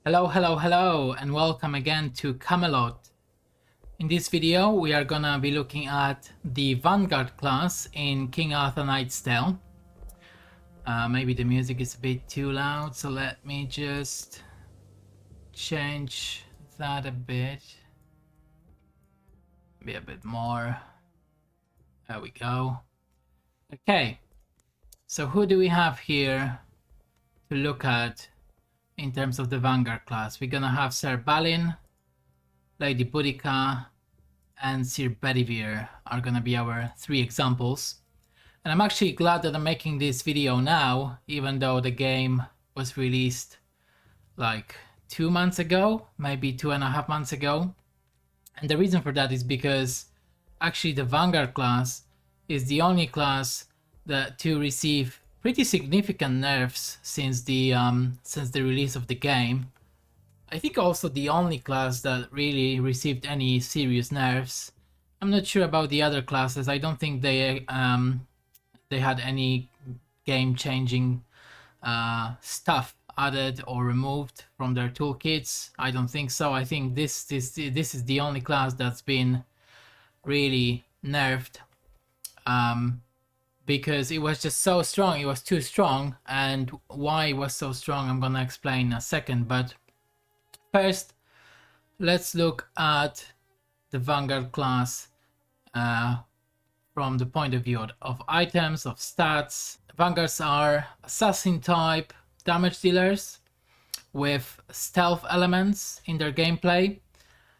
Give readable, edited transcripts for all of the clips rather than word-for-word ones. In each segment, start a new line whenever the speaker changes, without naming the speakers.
Hello, and welcome again to Camelot. In this video, we are gonna be looking at the Vanguard class in King Arthur Knight's Tale. Maybe the music is a bit too loud, so let me just change that a bit. Be a bit more. There we go. Okay, so who do we have here to look at in terms of the Vanguard class? We're gonna have Sir Balin, Lady Boudica, and Sir Bedivere are gonna be our three examples. And I'm actually glad that I'm making this video now, even though the game was released like 2 months ago, maybe 2.5 months ago. And the reason for that is because actually the Vanguard class is the only class that to receive pretty significant nerfs since the release of the game. I think also the only class that really received any serious nerfs. I'm not sure about the other classes. I don't think they had any game-changing stuff added or removed from their toolkits. I don't think so. I think this is the only class that's been really nerfed, because it was just so strong. It was too strong, and why it was so strong I'm gonna explain in a second. But first, let's look at the Vanguard class from the point of view of items, of stats. Vanguards are assassin type damage dealers with stealth elements in their gameplay.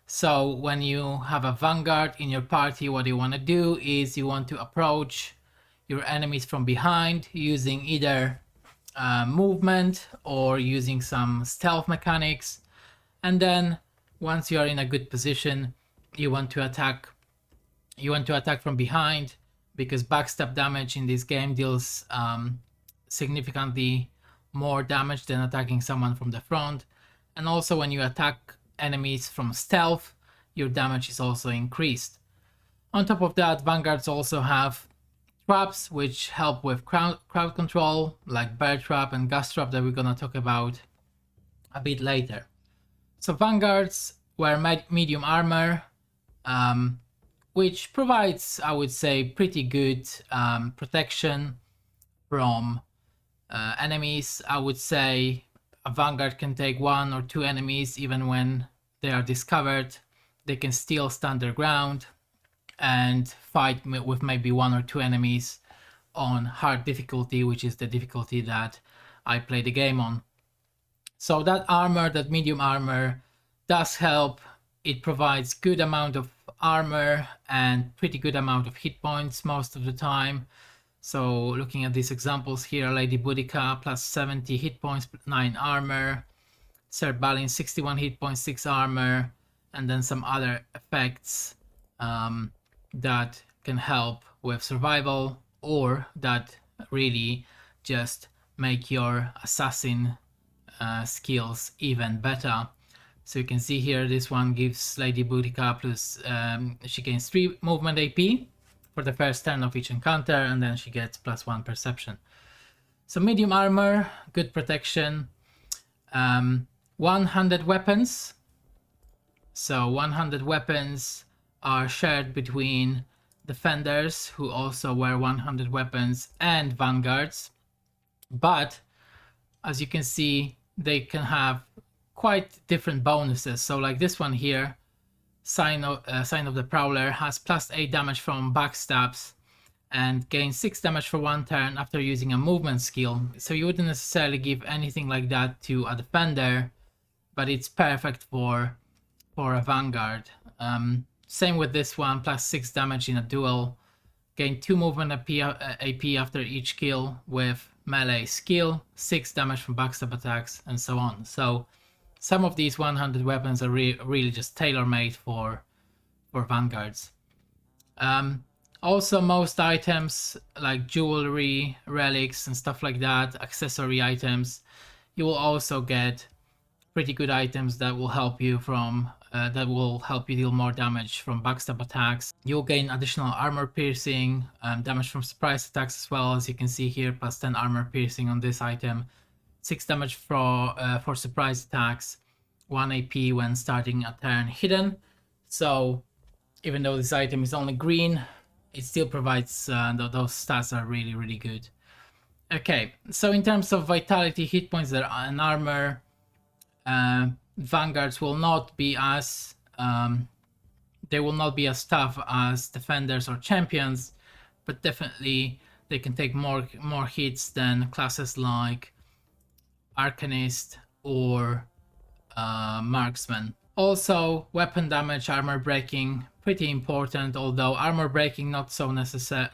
So when you have a Vanguard in your party, what you want to do is you want to approach your enemies from behind using either movement or using some stealth mechanics. And then once you are in a good position, you want to attack from behind, because backstab damage in this game deals significantly more damage than attacking someone from the front. And also when you attack enemies from stealth, your damage is also increased. On top of that, Vanguards also have traps which help with crowd control, like bear trap and gas trap that we're gonna talk about a bit later. So Vanguards wear medium armor, which provides, I would say, pretty good protection from enemies. I would say a Vanguard can take 1 or 2 enemies even when they are discovered. They can still stand their ground and fight with maybe 1 or 2 enemies on hard difficulty, which is the difficulty that I play the game on. So that armor, that medium armor, does help. It provides good amount of armor and pretty good amount of hit points most of the time. So looking at these examples here, Lady Boudica plus 70 hit points, 9 armor. Sir Balin 61 hit points, 6 armor, and then some other effects that can help with survival, or that really just make your assassin skills even better. So you can see here, this one gives Lady Boudica plus, she gains 3 movement AP for the first turn of each encounter, and then she gets +1 perception. So medium armor, good protection. 100 weapons. So 100 weapons are shared between defenders, who also wear 100 weapons, and Vanguards. But as you can see, they can have quite different bonuses. So like this one here, Sign of the Prowler, has +8 damage from backstabs and gains 6 damage for 1 turn after using a movement skill. So you wouldn't necessarily give anything like that to a defender, but it's perfect for a Vanguard. Same with this one, +6 damage in a duel. Gain 2 movement AP after each kill with melee skill, 6 damage from backstab attacks, and so on. So some of these 100 weapons are really just tailor-made for Vanguards. Also, most items like jewelry, relics, and stuff like that, accessory items, you will also get pretty good items that will help you deal more damage from backstab attacks. You'll gain additional armor piercing, damage from surprise attacks as well, as you can see here, +10 armor piercing on this item, 6 damage for surprise attacks, 1 AP when starting a turn hidden. So even though this item is only green, it still provides those stats are really good. Okay, so in terms of vitality, hit points, and armor, Vanguards will not be as they will not be as tough as defenders or champions, but definitely they can take more hits than classes like Arcanist or Marksman. Also, weapon damage, armor breaking, pretty important. Although armor breaking not so necessary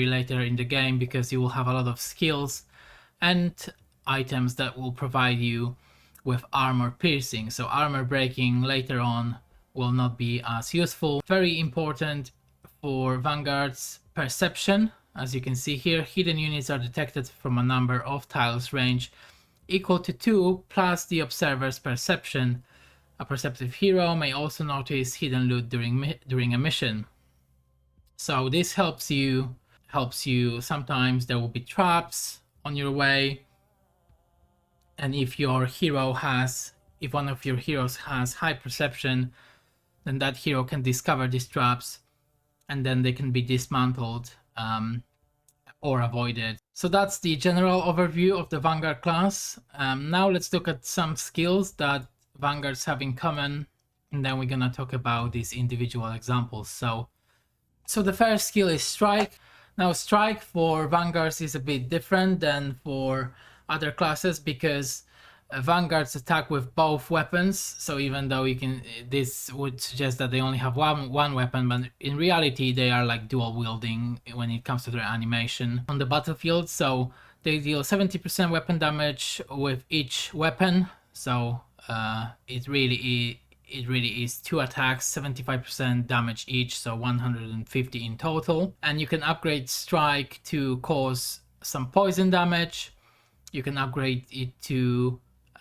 later in the game, because you will have a lot of skills and items that will provide you with armor piercing. So armor breaking later on will not be as useful. Very important for Vanguard's perception. As you can see here, hidden units are detected from a number of tiles range equal to 2 plus the observer's perception. A perceptive hero may also notice hidden loot during a mission. So this helps you. Sometimes there will be traps on your way, and if one of your heroes has high perception, then that hero can discover these traps, and then they can be dismantled or avoided. So that's the general overview of the Vanguard class. Now let's look at some skills that Vanguards have in common, and then we're gonna talk about these individual examples. So the first skill is Strike. Now Strike for Vanguards is a bit different than for other classes, because Vanguards attack with both weapons. So even though this would suggest that they only have one weapon, but in reality they are like dual wielding when it comes to their animation on the battlefield. So they deal 70% weapon damage with each weapon. So it really is 2 attacks, 75% damage each, so 150 in total. And you can upgrade Strike to cause some poison damage. You can upgrade it to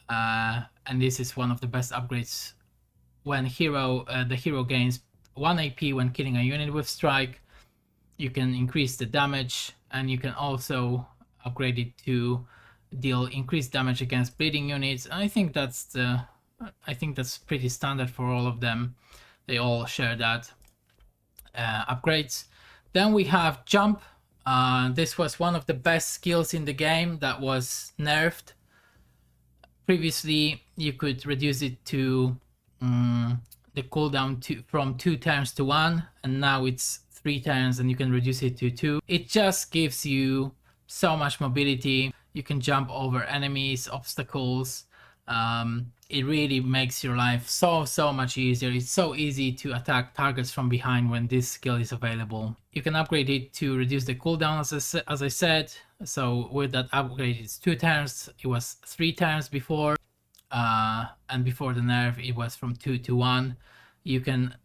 and this is one of the best upgrades, when the hero gains 1 AP when killing a unit with Strike. You can increase the damage, and you can also upgrade it to deal increased damage against bleeding units. And I think that's pretty standard for all of them. They all share that upgrades. Then we have Jump. This was one of the best skills in the game that was nerfed. Previously, you could reduce it to the cooldown from 2 turns to 1, and now it's 3 turns, and you can reduce it to 2. It just gives you so much mobility. You can jump over enemies, obstacles. It really makes your life so much easier. It's so easy to attack targets from behind when this skill is available. You can upgrade it to reduce the cooldown, as I said. So with that upgrade, it's 2 turns. It was 3 turns before, and before the nerf it was from 2 to 1. You can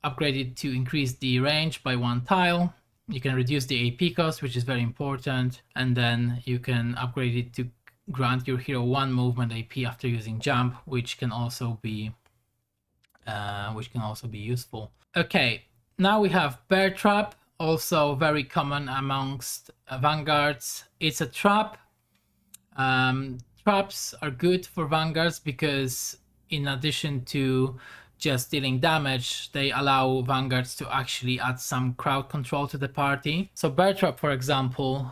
upgrade it to increase the range by 1 tile. You can reduce the AP cost, which is very important, and then you can upgrade it to grant your hero 1 movement AP after using Jump, which can also be useful. Okay, now we have Bear Trap, also very common amongst Vanguards. It's a trap. Traps are good for Vanguards because, in addition to just dealing damage, they allow Vanguards to actually add some crowd control to the party. So Bear Trap, for example,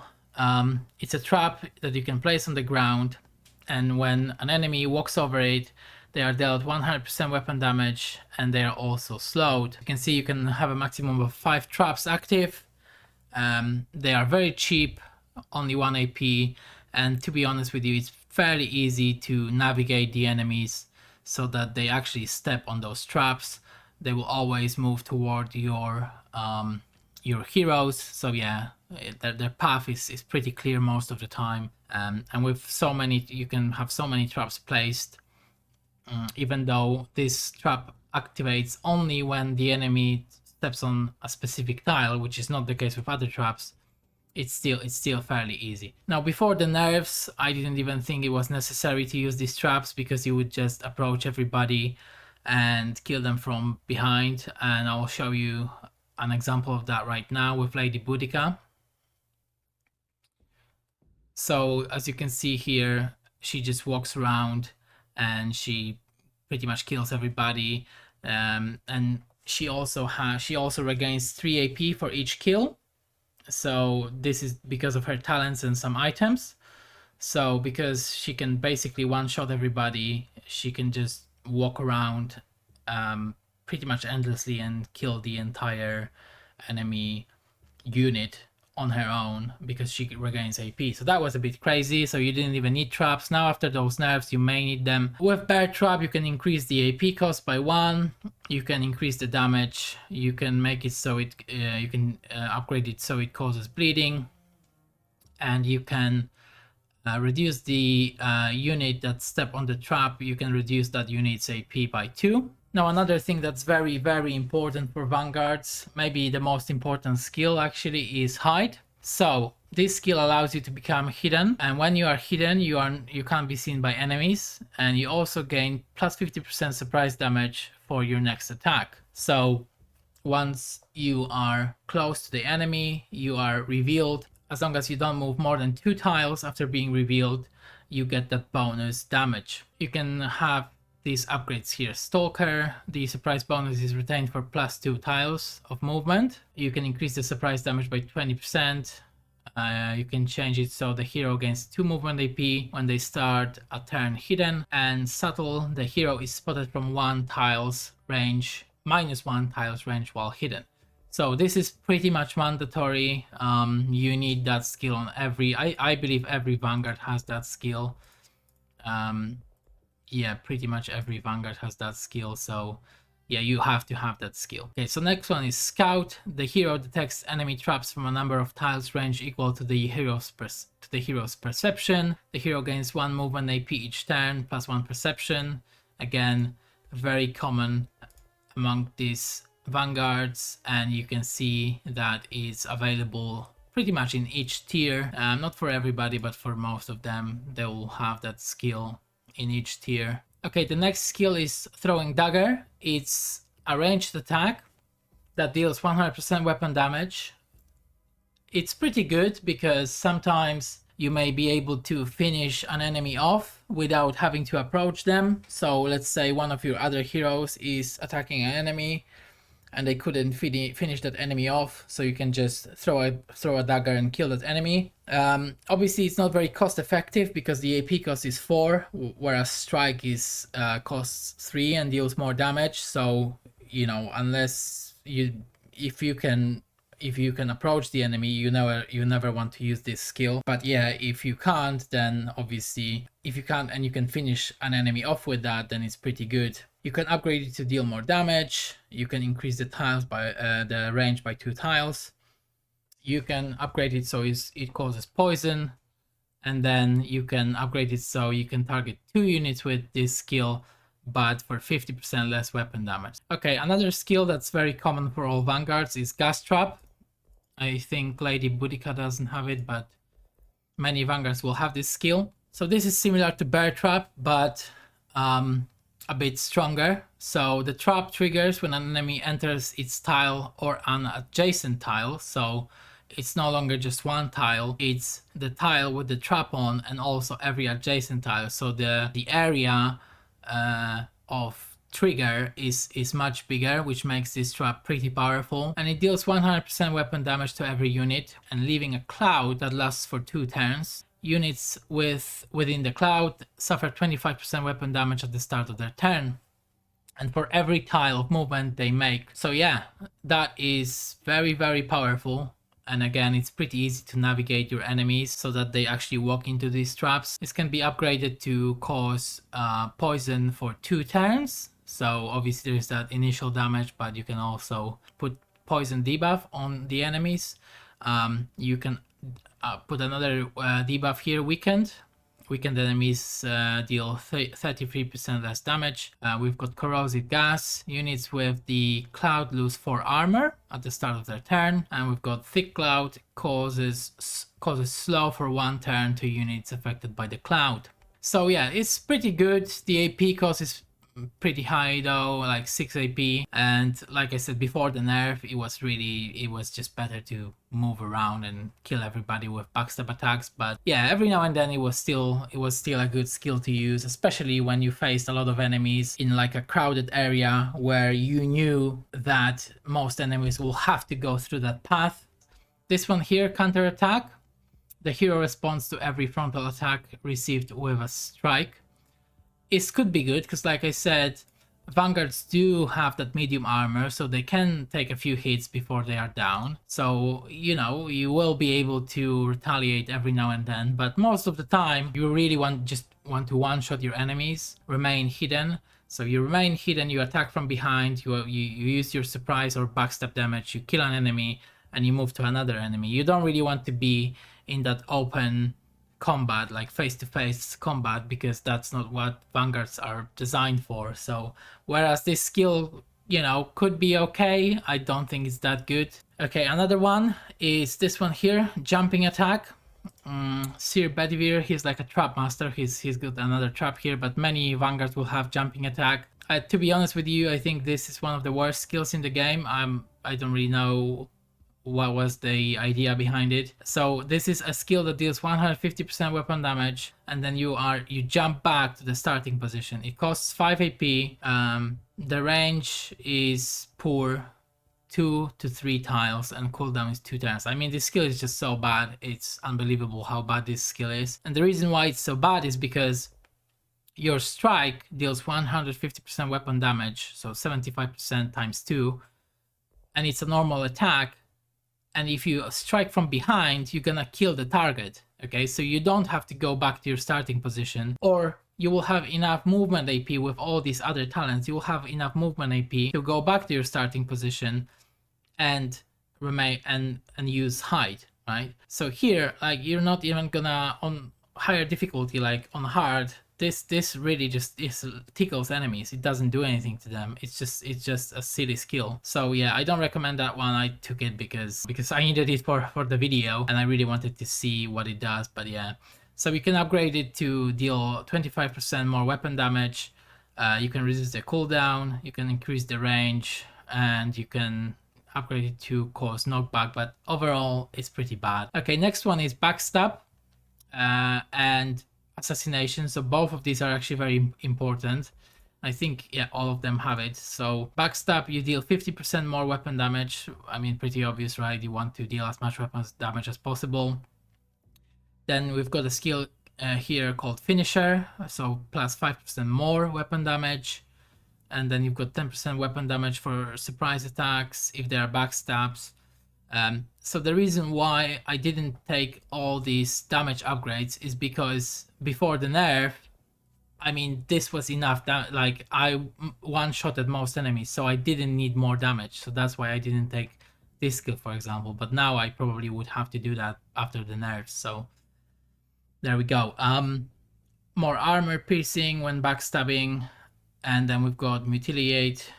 it's a trap that you can place on the ground, and when an enemy walks over it, they are dealt 100% weapon damage, and they are also slowed. You can see you can have a maximum of 5 traps active. They are very cheap, only 1 AP, and to be honest with you, it's fairly easy to navigate the enemies so that they actually step on those traps. They will always move toward your heroes. So yeah, their path is pretty clear most of the time. And with so many, you can have so many traps placed. Even though this trap activates only when the enemy steps on a specific tile, which is not the case with other traps, it's still fairly easy. Now, before the nerfs, I didn't even think it was necessary to use these traps, because you would just approach everybody and kill them from behind, and I'll show you an example of that right now with Lady Boudica. So as you can see here, she just walks around and she pretty much kills everybody. And she also regains 3 AP for each kill. So this is because of her talents and some items. So because she can basically one-shot everybody, she can just walk around pretty much endlessly and kill the entire enemy unit on her own because she regains AP. So that was a bit crazy. So you didn't even need traps. Now after those nerfs, you may need them. With Bear Trap, you can increase the AP cost by 1. You can increase the damage. You can make it so it you can upgrade it so it causes bleeding, and you can reduce the unit that step on the trap. You can reduce that unit's AP by 2. Now another thing that's very, very important for Vanguards, maybe the most important skill actually, is hide. So this skill allows you to become hidden, and when you are hidden, you can't be seen by enemies, and you also gain plus 50% surprise damage for your next attack. So once you are close to the enemy, you are revealed. As long as you don't move more than 2 tiles after being revealed, you get that bonus damage. You can have these upgrades here. Stalker, the surprise bonus is retained for plus 2 tiles of movement. You can increase the surprise damage by 20%. You can change it so the hero gains 2 movement AP when they start a turn hidden. And subtle, the hero is spotted from 1 tiles range, -1 tiles range while hidden. So this is pretty much mandatory. You need that skill on every, I believe every Vanguard has that skill. Yeah, pretty much every Vanguard has that skill, so yeah, you have to have that skill. Okay, so next one is Scout. The hero detects enemy traps from a number of tiles range equal to the hero's perception. The hero gains 1 movement AP each turn, plus 1 perception. Again, very common among these Vanguards, and you can see that it's available pretty much in each tier. Not for everybody, but for most of them, they will have that skill in each tier. Okay, the next skill is Throwing Dagger. It's a ranged attack that deals 100% weapon damage. It's pretty good because sometimes you may be able to finish an enemy off without having to approach them. So let's say one of your other heroes is attacking an enemy and they couldn't finish that enemy off, so you can just throw a dagger and kill that enemy. Obviously it's not very cost effective because the AP cost is 4, whereas strike is costs 3 and deals more damage. So you know, unless if you can approach the enemy, you never want to use this skill. But yeah, if you can't, then obviously if you can't and you can finish an enemy off with that, then it's pretty good. You can upgrade it to deal more damage. You can increase the tiles by the range by 2 tiles. You can upgrade it so it causes poison, and then you can upgrade it so you can target 2 units with this skill, but for 50% less weapon damage. Okay, another skill that's very common for all Vanguards is Gas Trap. I think Lady Boudica doesn't have it, but many Vanguards will have this skill. So this is similar to Bear Trap, but a bit stronger. So the trap triggers when an enemy enters its tile or an adjacent tile. So it's no longer just one tile, it's the tile with the trap on and also every adjacent tile. So the area of trigger is much bigger, which makes this trap pretty powerful, and it deals 100% weapon damage to every unit and leaving a cloud that lasts for 2 turns. Units within the cloud suffer 25% weapon damage at the start of their turn, and for every tile of movement they make. So yeah, that is very, very powerful. And again, it's pretty easy to navigate your enemies so that they actually walk into these traps. This can be upgraded to cause poison for 2 turns. So obviously there's that initial damage, but you can also put poison debuff on the enemies. You can put another debuff here, weakened. Weakened enemies deal 33% less damage. We've got corrosive gas. Units with the cloud lose 4 armor at the start of their turn. And we've got thick cloud, causes slow for 1 turn to units affected by the cloud. So yeah, it's pretty good. The AP cost is pretty high though, like 6 AP. And like I said before the nerf, it was just better to move around and kill everybody with backstab attacks. But yeah, every now and then it was still a good skill to use, especially when you faced a lot of enemies in like a crowded area where you knew that most enemies will have to go through that path. This one here, counter attack. The hero responds to every frontal attack received with a strike. It could be good because, like I said, Vanguards do have that medium armor, so they can take a few hits before they are down. So, you know, you will be able to retaliate every now and then, but most of the time, you really just want to one-shot your enemies, remain hidden. So you remain hidden, you attack from behind, you use your surprise or backstab damage, you kill an enemy, and you move to another enemy. You don't really want to be in that open combat, like face-to-face combat, because that's not what Vanguards are designed for. So whereas this skill, you know, could be okay, I don't think it's that good. Okay, another one is this one here, jumping attack. Sir Bedivere, he's like a trap master, he's got another trap here, but many Vanguards will have jumping attack. To be honest with you, I think this is one of the worst skills in the game. I don't really know what was the idea behind it. So this is a skill that deals 150% weapon damage, and then you jump back to the starting position. It costs 5 AP. The range is poor, 2 to 3 tiles, and cooldown is 2 times. I mean, this skill is just so bad. It's unbelievable how bad this skill is. And the reason why it's so bad is because your strike deals 150% weapon damage, so 75% times 2, and it's a normal attack. And if you strike from behind, you're gonna kill the target, okay? So you don't have to go back to your starting position, or you will have enough movement AP with all these other talents. You will have enough movement AP to go back to your starting position and remain and use hide, right? So here, like, you're not even gonna, on higher difficulty, like on hard, this really just tickles enemies. It doesn't do anything to them. It's just a silly skill. So yeah, I don't recommend that one. I took it because I needed it for the video, and I really wanted to see what it does. But yeah, so you can upgrade it to deal 25% more weapon damage. You can resist the cooldown. You can increase the range, and you can upgrade it to cause knockback. But overall, it's pretty bad. Okay, next one is backstab and assassination. So both of these are actually very important. I think, yeah, all of them have it. So backstab, you deal 50% more weapon damage. I mean, pretty obvious, right? You want to deal as much weapon damage as possible. Then we've got a skill here called finisher, so plus 5% more weapon damage. And then you've got 10% weapon damage for surprise attacks if there are backstabs. So the reason why I didn't take all these damage upgrades is because before the nerf, I mean, this was enough. Like, I one-shotted most enemies, so I didn't need more damage. So that's why I didn't take this skill, for example. But now I probably would have to do that after the nerfs. So there we go. More armor piercing when backstabbing, and then we've got mutilate.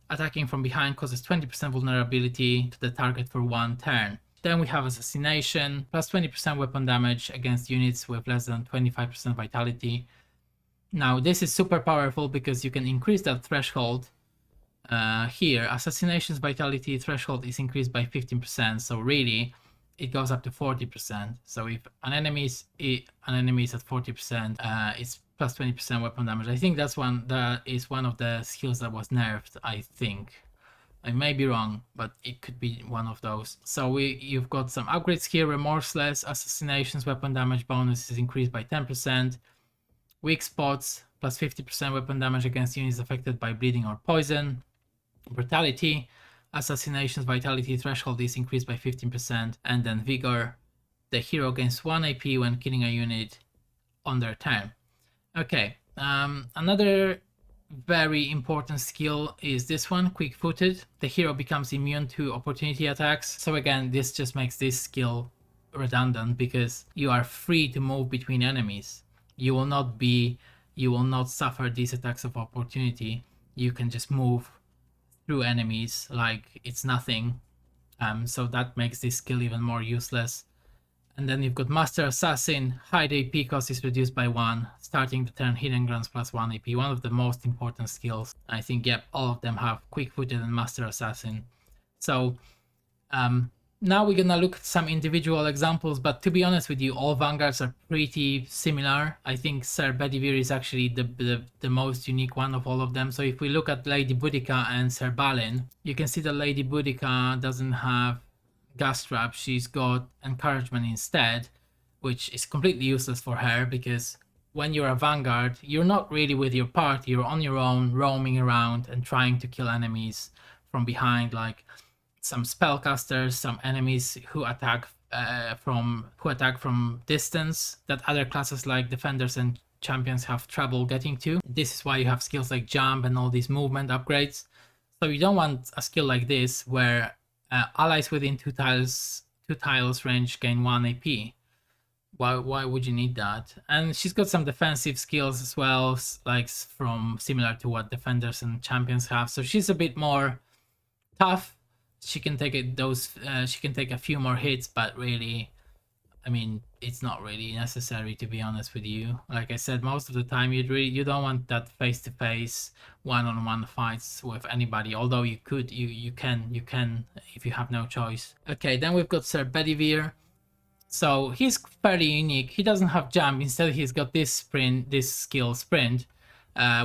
Attacking from behind causes 20% vulnerability to the target for 1 turn. Then we have assassination, plus 20% weapon damage against units with less than 25% vitality. Now this is super powerful because you can increase that threshold. Here, assassination's vitality threshold is increased by 15%, so really it goes up to 40%. So if an enemy is at 40%, it's plus 20% weapon damage. I think that is one of the skills that was nerfed, I think. I may be wrong, but it could be one of those. So you've got some upgrades here. Remorseless, assassination's weapon damage bonus is increased by 10%. Weak spots, plus 50% weapon damage against units affected by bleeding or poison. Brutality, assassination's vitality threshold is increased by 15%. And then vigor, the hero gains 1 AP when killing a unit on their turn. Okay, another very important skill is this one, quick-footed. The hero becomes immune to opportunity attacks. So again, this just makes this skill redundant because you are free to move between enemies. You will not suffer these attacks of opportunity. You can just move through enemies like it's nothing. So that makes this skill even more useless. And then you've got Master Assassin, high AP cost is reduced by 1, starting the turn hidden grants plus 1 AP, one of the most important skills. I think, yep, all of them have quick-footed and Master Assassin. So now we're gonna look at some individual examples, but to be honest with you, all Vanguards are pretty similar. I think Sir Bedivere is actually the most unique one of all of them. So if we look at Lady Boudica and Sir Balin, you can see that Lady Boudica doesn't have gas trap, she's got encouragement instead, which is completely useless for her because when you're a Vanguard, you're not really with your party, you're on your own, roaming around and trying to kill enemies from behind, like some spellcasters, some enemies who attack from distance that other classes like defenders and champions have trouble getting to. This is why you have skills like jump and all these movement upgrades. So you don't want a skill like this where allies within two tiles range gain 1 AP. Why would you need that? And she's got some defensive skills as well, like from similar to what defenders and champions have. So she's a bit more tough. She can take she can take a few more hits, but really, I mean, it's not really necessary, to be honest with you. Like I said, most of the time you don't want that face-to-face one-on-one fights with anybody, although you can if you have no choice. Okay, then we've got Sir Bedivere. So he's fairly unique. He doesn't have jump, instead he's got this skill sprint,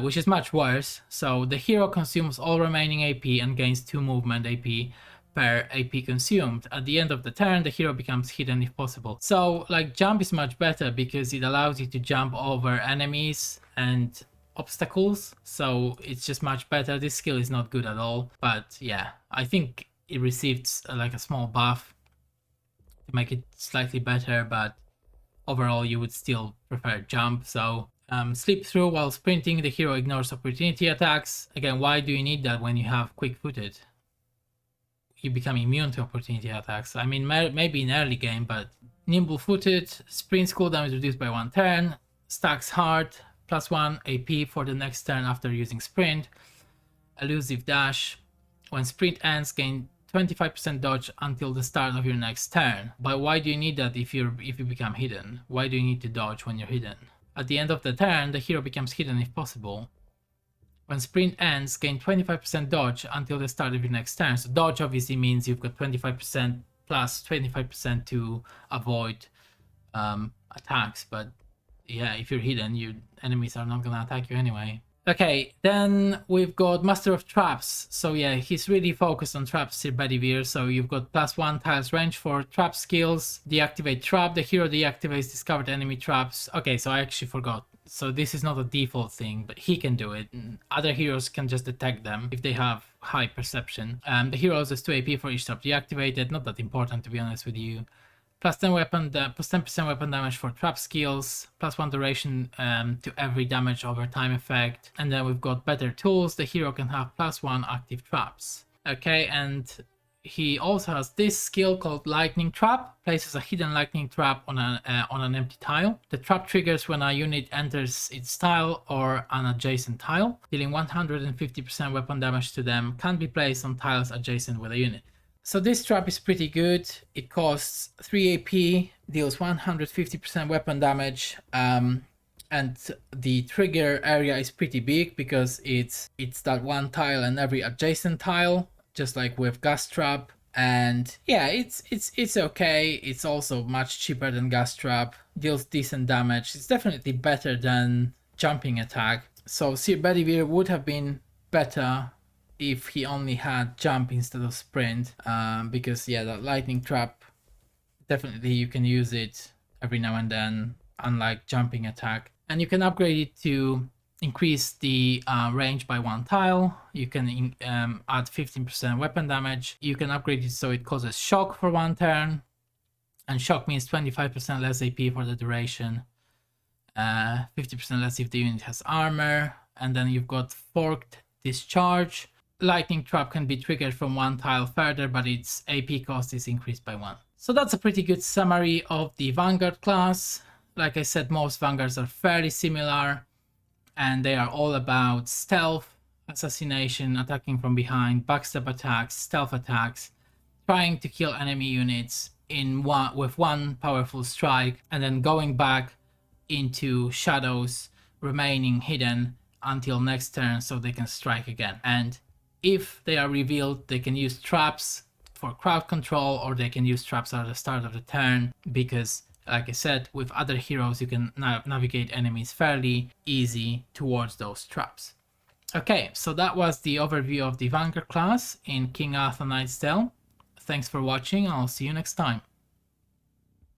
which is much worse. So the hero consumes all remaining AP and gains 2 movement AP per AP consumed. At the end of the turn, the hero becomes hidden if possible. So like jump is much better because it allows you to jump over enemies and obstacles. So it's just much better. This skill is not good at all, but yeah, I think it received like a small buff to make it slightly better, but overall you would still prefer jump. So slip through while sprinting, the hero ignores opportunity attacks. Again, why do you need that when you have quick-footed? You become immune to opportunity attacks. I mean, maybe in early game, but nimble-footed, sprint cooldown is reduced by 1 turn, stacks hard, +1 AP for the next turn after using sprint, elusive dash. When sprint ends, gain 25% dodge until the start of your next turn. But why do you need that if you become hidden? Why do you need to dodge when you're hidden? At the end of the turn, the hero becomes hidden if possible. When sprint ends, gain 25% dodge until the start of your next turn. So dodge obviously means you've got 25% plus 25% to avoid attacks. But yeah, if you're hidden, your enemies are not gonna attack you anyway. Okay, then we've got Master of Traps. So yeah, he's really focused on traps, Sir Bedivere. So you've got +1 tiles range for trap skills. Deactivate trap. The hero deactivates discovered enemy traps. Okay, so I actually forgot. So this is not a default thing, but he can do it. Other heroes can just detect them if they have high perception. The hero has 2 AP for each trap deactivated. Not that important, to be honest with you. +10 +10% weapon damage for trap skills, +1 duration to every damage over time effect. And then we've got better tools. The hero can have +1 active traps. Okay, and he also has this skill called Lightning Trap. Places a hidden lightning trap on an empty tile. The trap triggers when a unit enters its tile or an adjacent tile, dealing 150% weapon damage to them. Can't be placed on tiles adjacent with a unit. So this trap is pretty good. It costs 3 AP, deals 150% weapon damage, and the trigger area is pretty big because it's that one tile and every adjacent tile, just like with gas trap. And yeah, it's okay. It's also much cheaper than gas trap. Deals decent damage. It's definitely better than jumping attack. So Sir Bedivere would have been better if he only had jump instead of sprint, because yeah, that lightning trap, definitely you can use it every now and then, unlike jumping attack. And you can upgrade it to increase the range by 1 tile. You can add 15% weapon damage. You can upgrade it so it causes shock for 1 turn, and shock means 25% less AP for the duration, 50% less if the unit has armor. And then you've got forked discharge. Lightning trap can be triggered from 1 tile further, but its AP cost is increased by 1. So that's a pretty good summary of the Vanguard class. Like I said, most Vanguards are fairly similar, and they are all about stealth, assassination, attacking from behind, backstab attacks, stealth attacks, trying to kill enemy units, with one powerful strike, and then going back into shadows, remaining hidden until next turn so they can strike again. And if they are revealed, they can use traps for crowd control, or they can use traps at the start of the turn, because like I said, with other heroes you can navigate enemies fairly easy towards those traps. Okay, so that was the overview of the Vanguard class in King Arthur Knight's Tale. Thanks for watching, I'll see you next time.